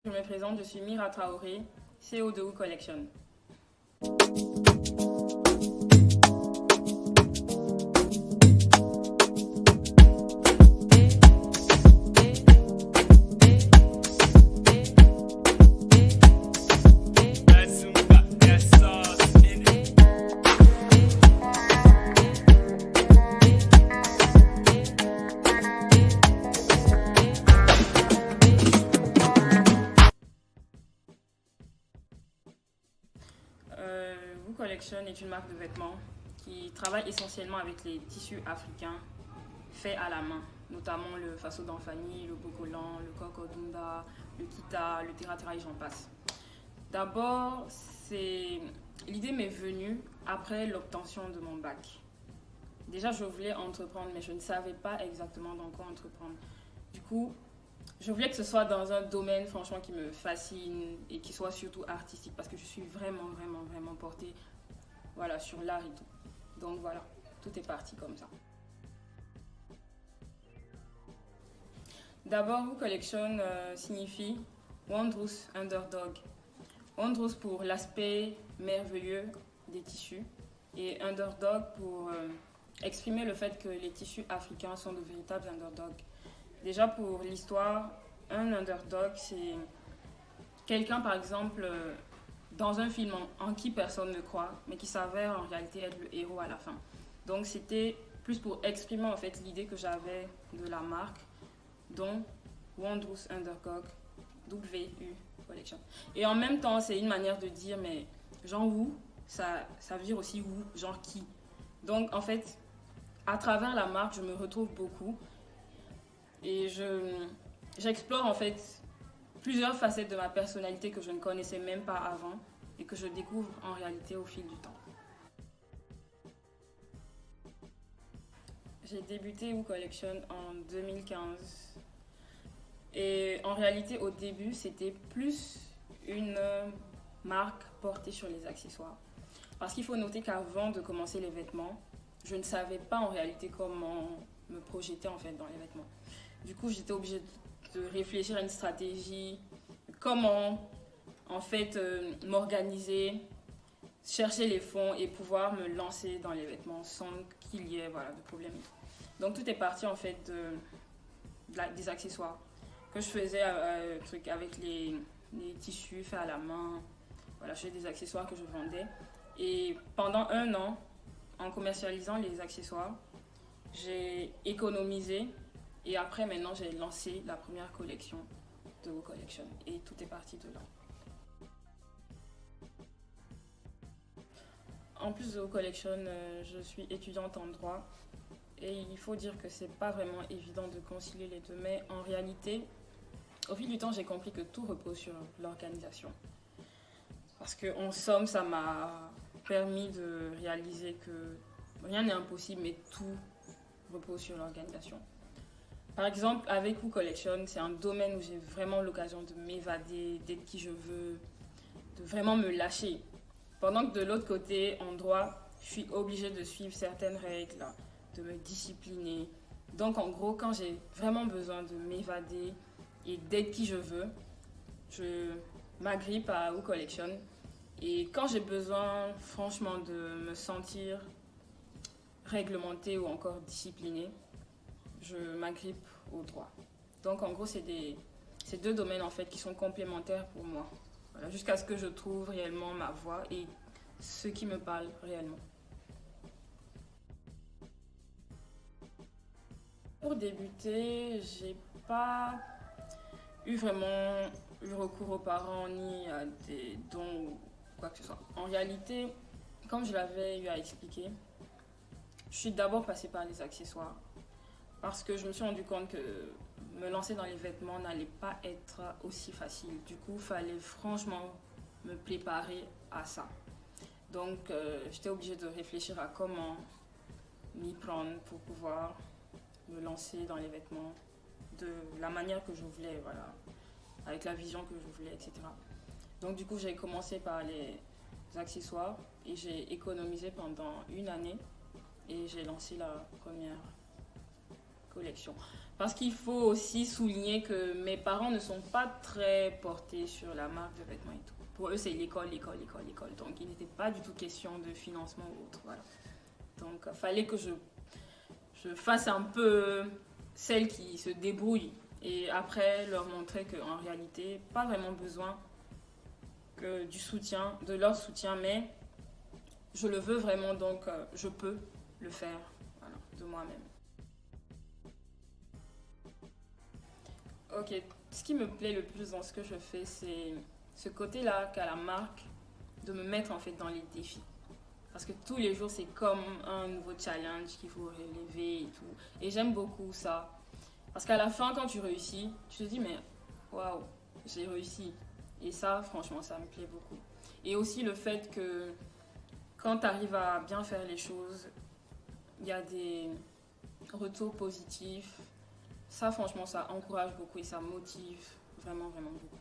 Je me présente, je suis Mira Traoré, CEO de Woo Collection. Woo Collection est une marque de vêtements qui travaille essentiellement avec les tissus africains faits à la main, notamment le Faso d'Anfani, le Bokolan, le Kokodunda, le Kita, le Teratera et j'en passe. D'abord, l'idée m'est venue après l'obtention de mon bac. Déjà, je voulais entreprendre, mais je ne savais pas exactement dans quoi entreprendre. Du coup, je voulais que ce soit dans un domaine franchement qui me fascine et qui soit surtout artistique parce que je suis vraiment portée sur l'art et tout. Donc voilà, tout est parti comme ça. D'abord, Woo Collection signifie Wondrous Underdog. Wondrous pour l'aspect merveilleux des tissus et Underdog pour exprimer le fait que les tissus africains sont de véritables underdogs. Déjà pour l'histoire, un underdog, c'est quelqu'un par exemple dans un film en qui personne ne croit, mais qui s'avère en réalité être le héros à la fin. Donc c'était plus pour exprimer en fait l'idée que j'avais de la marque, dont Wondrous Underdog, WU Collection. Et en même temps, c'est une manière de dire, mais genre Woo, ça veut dire aussi Woo, genre qui. Donc en fait, à travers la marque, je me retrouve beaucoup. Et j'explore en fait plusieurs facettes de ma personnalité que je ne connaissais même pas avant et que je découvre en réalité au fil du temps. J'ai débuté Woo Collection en 2015 et en réalité au début c'était plus une marque portée sur les accessoires. Parce qu'il faut noter qu'avant de commencer les vêtements, je ne savais pas en réalité comment me projeter en fait dans les vêtements. Du coup, j'étais obligée de réfléchir à une stratégie, comment en fait m'organiser, chercher les fonds et pouvoir me lancer dans les vêtements sans qu'il y ait de problème. Donc tout est parti en fait des accessoires que je faisais avec les tissus faits à la main. Voilà, je faisais des accessoires que je vendais. Et pendant 1 an, en commercialisant les accessoires, j'ai économisé. Et après, maintenant, j'ai lancé la première collection de Woo Collection. Et tout est parti de là. En plus de Woo Collection, je suis étudiante en droit. Et il faut dire que c'est pas vraiment évident de concilier les deux. Mais en réalité, au fil du temps, j'ai compris que tout repose sur l'organisation. Parce qu'en somme, ça m'a permis de réaliser que rien n'est impossible, mais tout repose sur l'organisation. Par exemple, avec Woo Collection, c'est un domaine où j'ai vraiment l'occasion de m'évader, d'être qui je veux, de vraiment me lâcher. Pendant que de l'autre côté, en droit, je suis obligée de suivre certaines règles, de me discipliner. Donc en gros, quand j'ai vraiment besoin de m'évader et d'être qui je veux, je m'agrippe à Woo Collection. Et quand j'ai besoin franchement de me sentir réglementée ou encore disciplinée, je m'agrippe au droit. Donc en gros, c'est deux domaines en fait qui sont complémentaires pour moi. Voilà, jusqu'à ce que je trouve réellement ma voie et ce qui me parle réellement. Pour débuter, j'ai pas eu vraiment eu recours aux parents ni à des dons ou quoi que ce soit. En réalité, comme je l'avais eu à expliquer, je suis d'abord passée par les accessoires. Parce que je me suis rendu compte que me lancer dans les vêtements n'allait pas être aussi facile. Du coup, il fallait franchement me préparer à ça. Donc, j'étais obligée de réfléchir à comment m'y prendre pour pouvoir me lancer dans les vêtements de la manière que je voulais, avec la vision que je voulais, etc. Donc, du coup, j'ai commencé par les accessoires et j'ai économisé pendant 1 année et j'ai lancé la première collection. Parce qu'il faut aussi souligner que mes parents ne sont pas très portés sur la marque de vêtements et tout. Pour eux, c'est l'école, l'école, l'école, l'école. Donc, il n'était pas du tout question de financement ou autre. Voilà. Donc, il fallait que je fasse un peu celle qui se débrouille. Et après, leur montrer qu'en réalité, pas vraiment besoin que du soutien, de leur soutien, mais je le veux vraiment, donc je peux le faire voilà, de moi-même. Ok, ce qui me plaît le plus dans ce que je fais, c'est ce côté-là qu'a la marque de me mettre en fait dans les défis. Parce que tous les jours, c'est comme un nouveau challenge qu'il faut relever et tout. Et j'aime beaucoup ça. Parce qu'à la fin, quand tu réussis, tu te dis, mais waouh, j'ai réussi. Et ça, franchement, ça me plaît beaucoup. Et aussi le fait que quand tu arrives à bien faire les choses, il y a des retours positifs. Ça, franchement, ça encourage beaucoup et ça motive vraiment, vraiment beaucoup.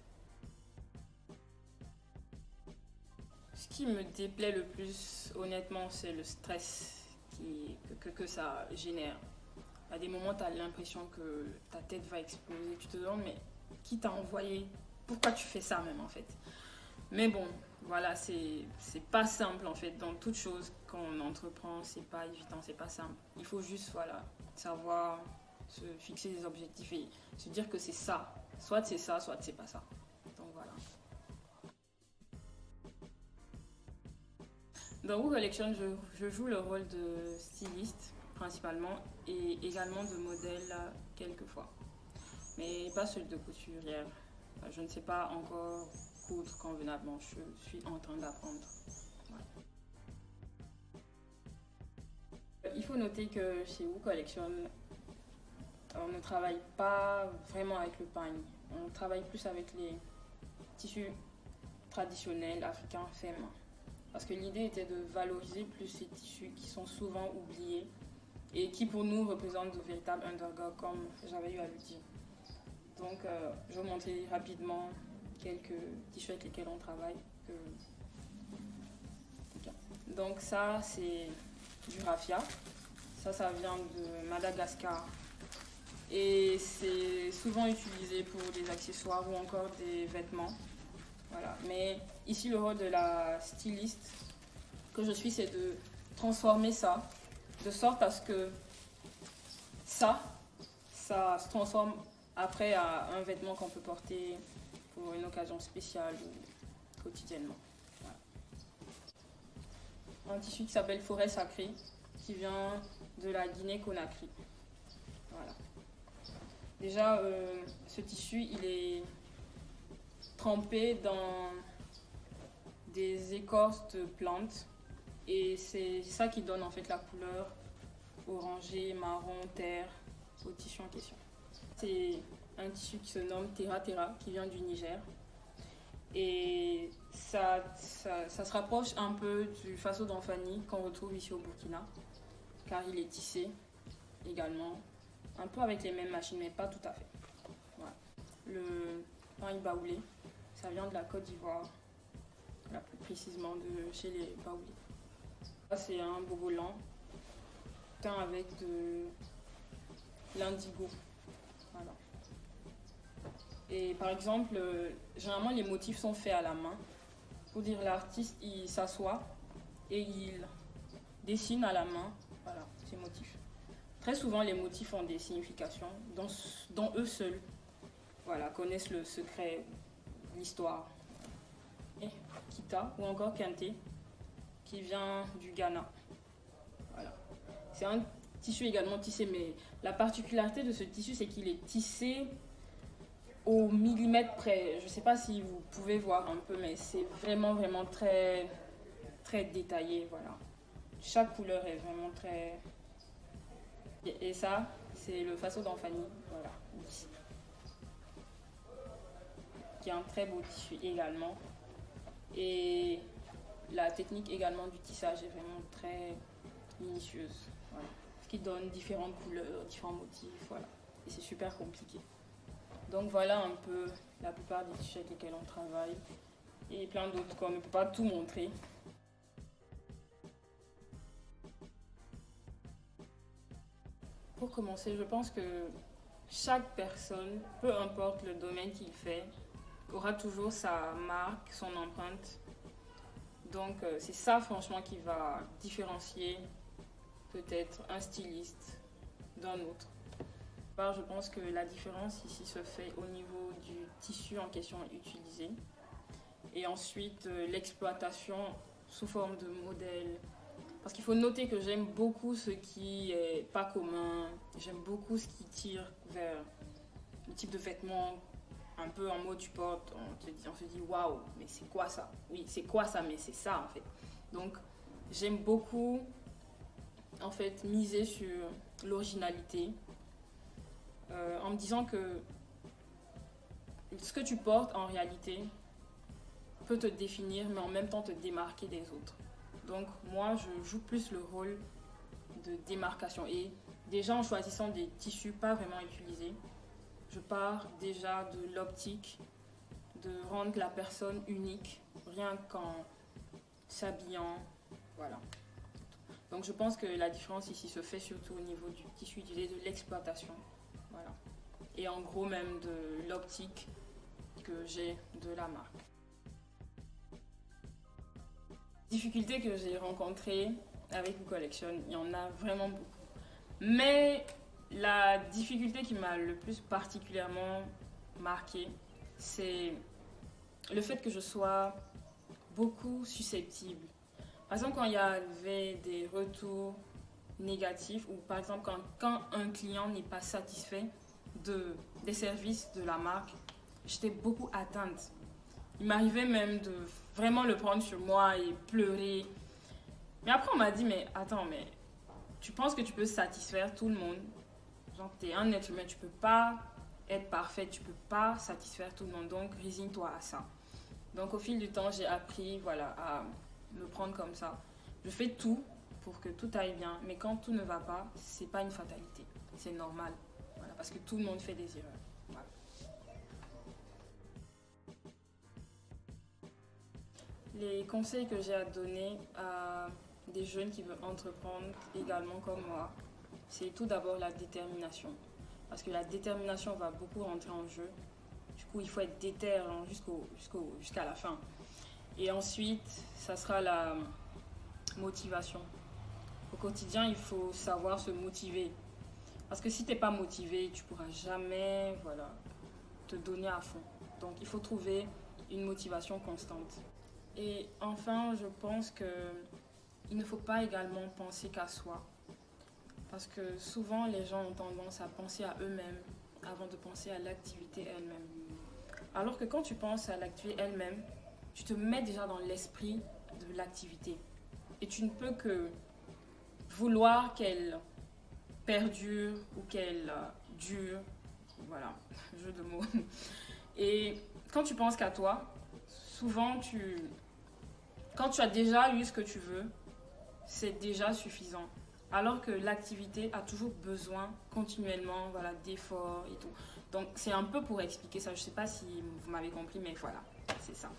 Ce qui me déplaît le plus, honnêtement, c'est le stress que ça génère. À des moments, tu as l'impression que ta tête va exploser. Tu te demandes, mais qui t'a envoyé? Pourquoi tu fais ça même, en fait? Mais bon, voilà, c'est pas simple, en fait. Dans toute chose qu'on entreprend, c'est pas évident, c'est pas simple. Il faut juste, voilà, savoir se fixer des objectifs et se dire que c'est ça. Soit c'est ça, soit c'est pas ça. Donc voilà. Dans Woo Collection, je joue le rôle de styliste principalement et également de modèle quelquefois. Mais pas celui de couturière. Je ne sais pas encore coudre convenablement. Je suis en train d'apprendre. Voilà. Il faut noter que chez Woo Collection, on ne travaille pas vraiment avec le pagne. On travaille plus avec les tissus traditionnels africains faits main. Parce que l'idée était de valoriser plus ces tissus qui sont souvent oubliés et qui pour nous représentent de véritables underdogs, comme j'avais eu à le dire. Donc, je vais vous montrer rapidement quelques tissus avec lesquels on travaille. Donc ça, c'est du raffia. Ça vient de Madagascar. Et c'est souvent utilisé pour des accessoires ou encore des vêtements. Voilà. Mais ici, le rôle de la styliste que je suis, c'est de transformer ça de sorte à ce que ça se transforme après à un vêtement qu'on peut porter pour une occasion spéciale ou quotidiennement. Voilà. Un tissu qui s'appelle Forêt Sacrée, qui vient de la Guinée-Conakry. Voilà. Déjà, ce tissu, il est trempé dans des écorces de plantes et c'est ça qui donne en fait la couleur orangé, marron, terre au tissu en question. C'est un tissu qui se nomme Terra Terra, qui vient du Niger. Et ça se rapproche un peu du Faso d'Anfani qu'on retrouve ici au Burkina, car il est tissé également, un peu avec les mêmes machines, mais pas tout à fait. Voilà. Le pain baoulé, ça vient de la Côte d'Ivoire, plus précisément de chez les Baoulés. C'est un bogolan teint avec de l'indigo. Voilà. Et par exemple, généralement les motifs sont faits à la main. Pour dire l'artiste, il s'assoit et il dessine à la main voilà, ces motifs. Très souvent, les motifs ont des significations dont eux seuls voilà, connaissent le secret, l'histoire. Et Kita ou encore Kente, qui vient du Ghana. Voilà. C'est un tissu également tissé, mais la particularité de ce tissu, c'est qu'il est tissé au millimètre près. Je ne sais pas si vous pouvez voir un peu, mais c'est vraiment, vraiment très, très détaillé. Voilà. Chaque couleur est vraiment très... Et ça, c'est le Faso d'Anfani, voilà, ici. Qui est un très beau tissu également. Et la technique également du tissage est vraiment très minutieuse. Voilà. Ce qui donne différentes couleurs, différents motifs, voilà. Et c'est super compliqué. Donc voilà un peu la plupart des tissus avec lesquels on travaille. Et plein d'autres qu'on ne peut pas tout montrer. Pour commencer, je pense que chaque personne, peu importe le domaine qu'il fait, aura toujours sa marque, son empreinte. Donc c'est ça franchement qui va différencier peut-être un styliste d'un autre. Je pense que la différence ici se fait au niveau du tissu en question utilisé et ensuite l'exploitation sous forme de modèle. Parce qu'il faut noter que j'aime beaucoup ce qui est pas commun, j'aime beaucoup ce qui tire vers le type de vêtements un peu en mode tu portes, on se dit waouh, mais c'est quoi ça? Oui, c'est quoi ça, mais c'est ça en fait. Donc j'aime beaucoup en fait miser sur l'originalité en me disant que ce que tu portes en réalité peut te définir mais en même temps te démarquer des autres. Donc moi je joue plus le rôle de démarcation et déjà en choisissant des tissus pas vraiment utilisés, je pars déjà de l'optique de rendre la personne unique rien qu'en s'habillant, voilà. Donc je pense que la différence ici se fait surtout au niveau du tissu utilisé, de l'exploitation, voilà. Et en gros même de l'optique que j'ai de la marque. Difficultés que j'ai rencontrées avec une collection, il y en a vraiment beaucoup. Mais la difficulté qui m'a le plus particulièrement marquée, c'est le fait que je sois beaucoup susceptible. Par exemple, quand il y avait des retours négatifs ou par exemple quand un client n'est pas satisfait des services de la marque, j'étais beaucoup atteinte. Il m'arrivait même de vraiment le prendre sur moi et pleurer. Mais après, on m'a dit, mais attends, mais tu penses que tu peux satisfaire tout le monde? Genre, t'es un être humain, tu peux pas être parfait, tu peux pas satisfaire tout le monde, donc résigne-toi à ça. Donc, au fil du temps, j'ai appris, voilà, à me prendre comme ça. Je fais tout pour que tout aille bien, mais quand tout ne va pas, c'est pas une fatalité, c'est normal, voilà, parce que tout le monde fait des erreurs. Voilà. Les conseils que j'ai à donner à des jeunes qui veulent entreprendre également comme moi, c'est tout d'abord la détermination. Parce que la détermination va beaucoup rentrer en jeu. Du coup, il faut être déter hein, jusqu'à la fin. Et ensuite, ça sera la motivation. Au quotidien, il faut savoir se motiver. Parce que si tu n'es pas motivé, tu ne pourras jamais te donner à fond. Donc, il faut trouver une motivation constante. Et enfin, je pense qu'il ne faut pas également penser qu'à soi. Parce que souvent, les gens ont tendance à penser à eux-mêmes avant de penser à l'activité elle-même. Alors que quand tu penses à l'activité elle-même, tu te mets déjà dans l'esprit de l'activité. Et tu ne peux que vouloir qu'elle perdure ou qu'elle dure. Voilà, jeu de mots. Et quand tu penses qu'à toi, souvent, quand tu as déjà eu ce que tu veux, c'est déjà suffisant. Alors que l'activité a toujours besoin continuellement d'efforts et tout. Donc c'est un peu pour expliquer ça. Je ne sais pas si vous m'avez compris, mais voilà, c'est ça.